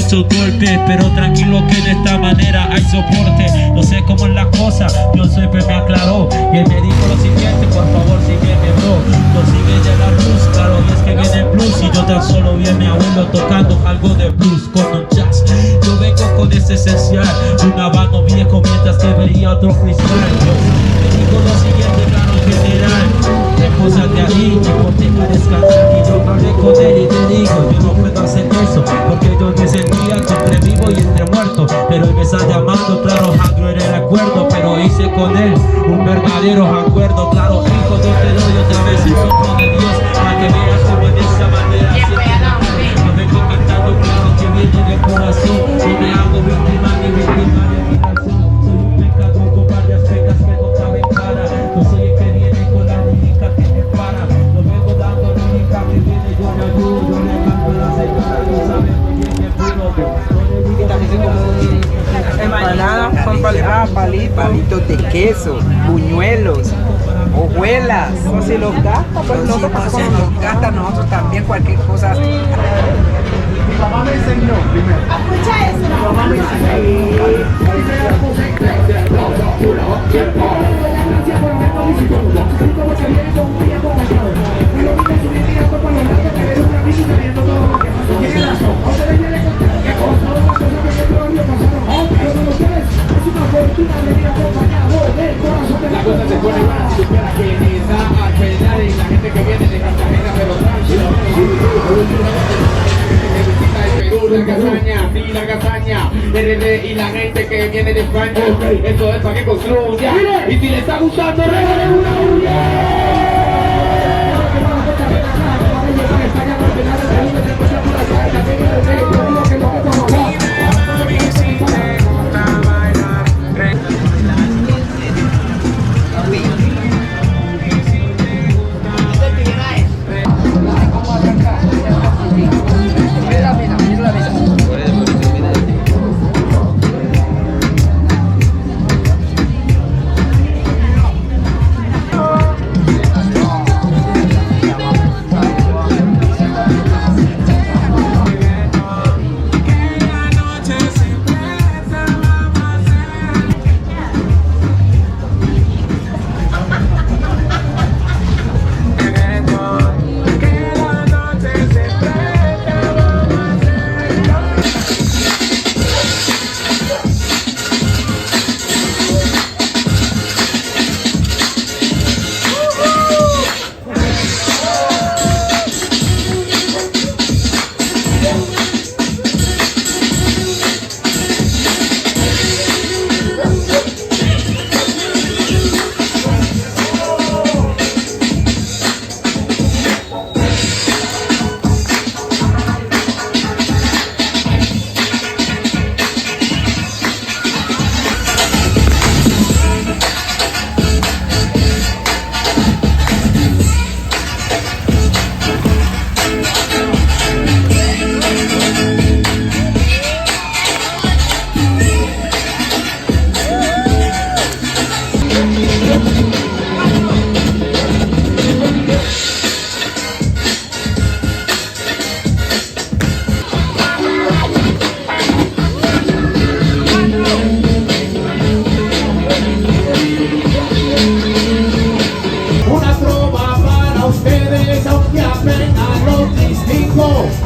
Muchos golpes, pero tranquilo que de esta manera hay soporte. No sé cómo es la cosa, Dios siempre me aclaró y él me dijo lo siguiente: por favor sígueme, bro, no sigue ya la luz. Claro, y es que viene el blues y yo tan solo vi a mi abuelo tocando algo de blues con un jazz. Yo vengo con ese esencial, un habano viejo mientras que veía otro freestyle. Yo te digo lo siguiente, claro, en general, repósate ahí y ponte a descansar. Y yo hablé con él y te digo, yo no puedo hacer eso porque yo me sentía entre vivo y entre muerto, pero él me está llamando, claro, Andrew era el acuerdo, pero hice con él un verdadero acuerdo, claro, hijo, yo te doy otra vez el soplo de Dios, para que veas como de esa manera yo vengo cantando, claro, que viene de corazón, no me hago víctima ni víctima de mi razón, soy un pecador con varias pecas que no caben cara, no soy el que viene con la lírica que me para, no vengo dando lírica que viene, yo le ayudo, yo le canto a la señora, no sabe muy bien que puro. Empanadas son palitos de queso, buñuelos, hojuelas. O si los gasta, pues nosotros pasamos. Si los gasta, nosotros también cualquier cosa. Mi mamá me enseñó primero. Escucha eso. Mi mamá me la cosa se pone más, supera que esa alrededor y la gente que viene de Cartagena, pero tranquilo. La casaña, sí, la casaña, RD y la gente que viene de España, esto es para que construya, y si le está gustando, regalen una huya.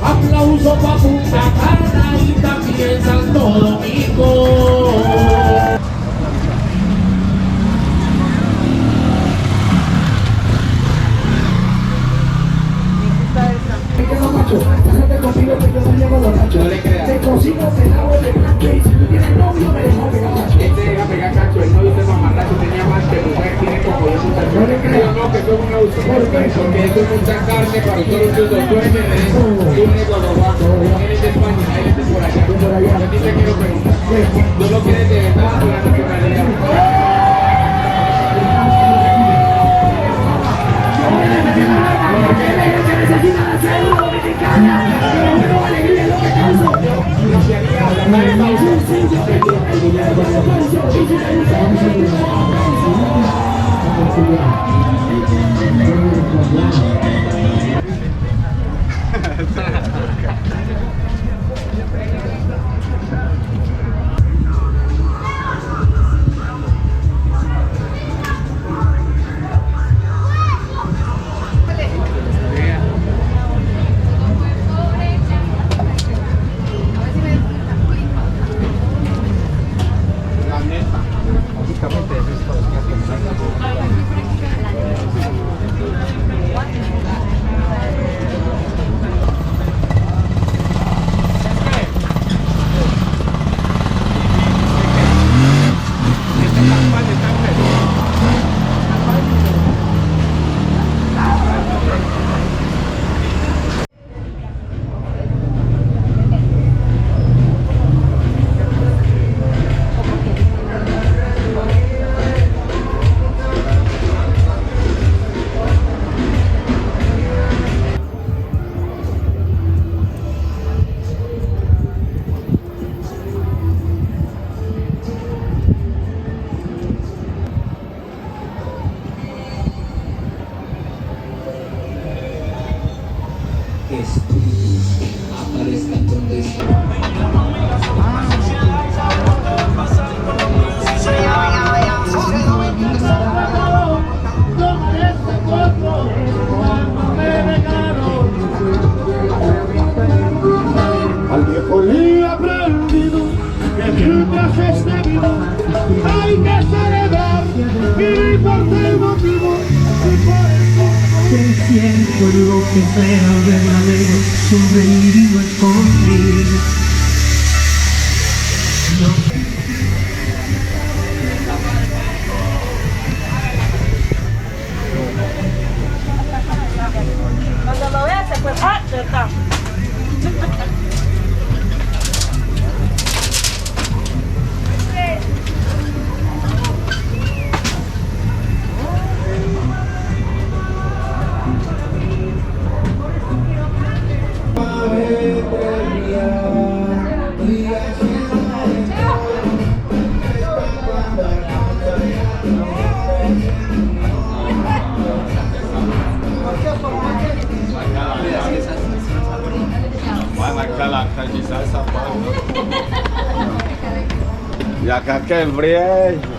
Aplauso pa' Punta Cana y también Santo Domingo. No le creas. Te cocino pelado de blanco y si tú tienes novio me dejó pegar cacho. Este deja pegar cacho, el novio de mamarracho tenía más que mujer, tiene como de puta. No le creas. No, que son un abuso. Porque eso es mucha carne para solo tus dos dueños. Tú eres guaguaguaco, eres de España, eres de por allá. A ti te quiero preguntar, ¿tú lo quieres de verdad o la nacionalidad? ¿Por qué? necesidad de ser dominicana, pero bueno, alegría es lo que causo. Al viejo le he aprendido que mientras esté vivo hay que celebrar y por qué motivo y por eso Te siento lo que sea verdadero, sonreír y no esconder. Cuando lo veas, se fue. ¡Ah! Ya está. Y acá que frío.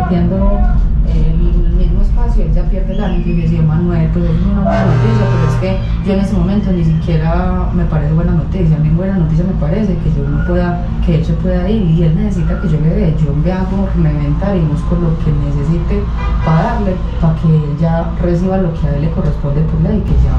compartiendo el mismo espacio, él ya pierde el aliento y decía Manuel, pues es una buena noticia, pero es que yo en ese momento ni siquiera me parece buena noticia. A mí buena noticia me parece que yo no pueda, que él se pueda ir y él necesita que yo le dé, yo me hago, me inventa y busco lo que necesite para darle, para que él ya reciba lo que a él le corresponde por ley, que ya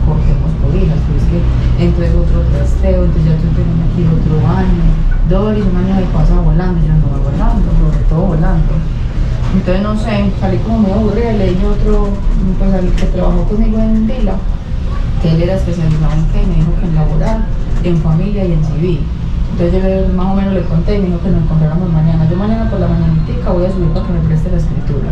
cortemos por hijas. Pues que entonces otro trasteo, entonces ya estoy teniendo aquí otro año, Doris, un año me pasa volando, yo no voy volando, sobre todo volando. Entonces no sé, salí como muy aburrida y le dije a otro, pues al que trabajó conmigo en Vila, que él era especializado en qué, y me dijo que en laboral, en familia y en civil. Entonces yo más o menos le conté y me dijo que nos encontráramos mañana. Yo mañana por la mañanitica voy a subir para que me preste la escritura.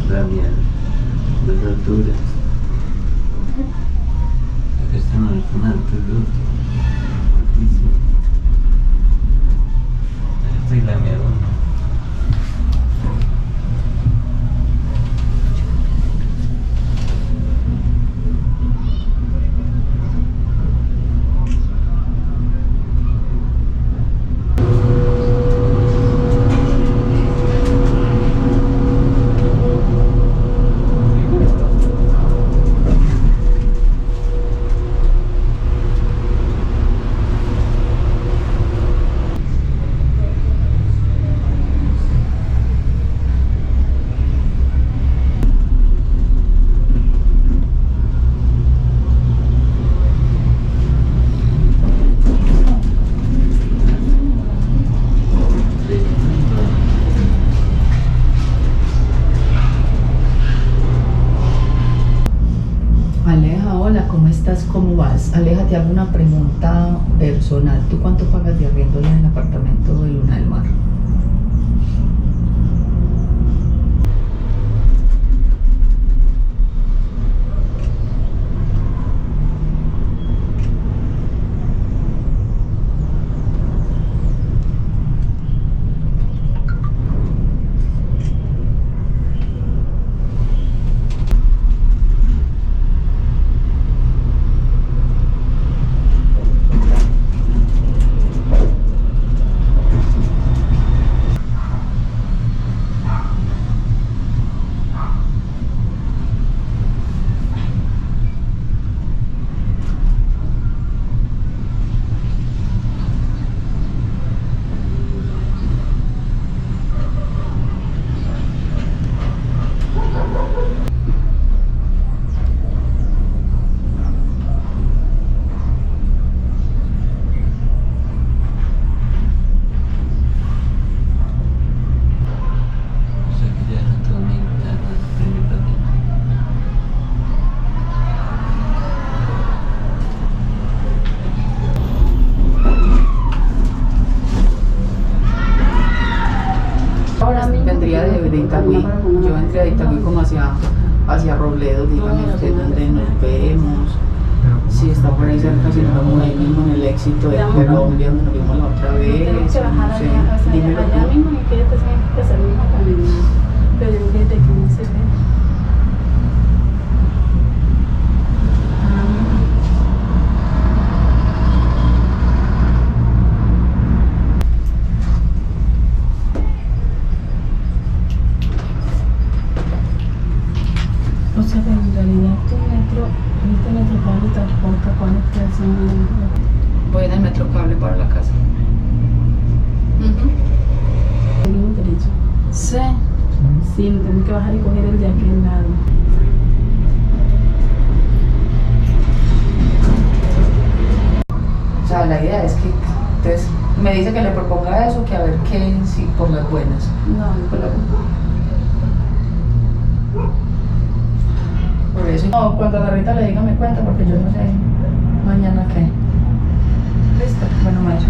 Rabia, las alturas. Acá están altos, altísimo. Estoy la mierda. Aleja, hola, ¿cómo estás? ¿Cómo vas? Aleja, te hago una pregunta personal. ¿Tú cuánto pagas de arriendo en el apartamento de Luna del Mar? De Itagüí, yo entré a Itagüí como hacia Robledo, dígame usted dónde nos vemos, si está por ahí cerca, si no vamos ahí mismo en el Éxito de Colombia, donde nos vimos la otra vez, no sé, dímelo tú. Allá mismo y que te hacer el mismo camino, pero desde que no se ve. O sea que en realidad este metro cable transporta con extensión. Voy en el metro cable para la casa. Seguimos derecho. Sí. Sí, no tenemos que bajar y coger el de aquel lado. O sea, la idea es que, entonces, me dice que le proponga eso, que a ver qué, si por las buenas. No, por la Por eso. No, cuando a Rita le diga me cuenta, porque yo no sé mañana qué. Listo. Bueno, me ha hecho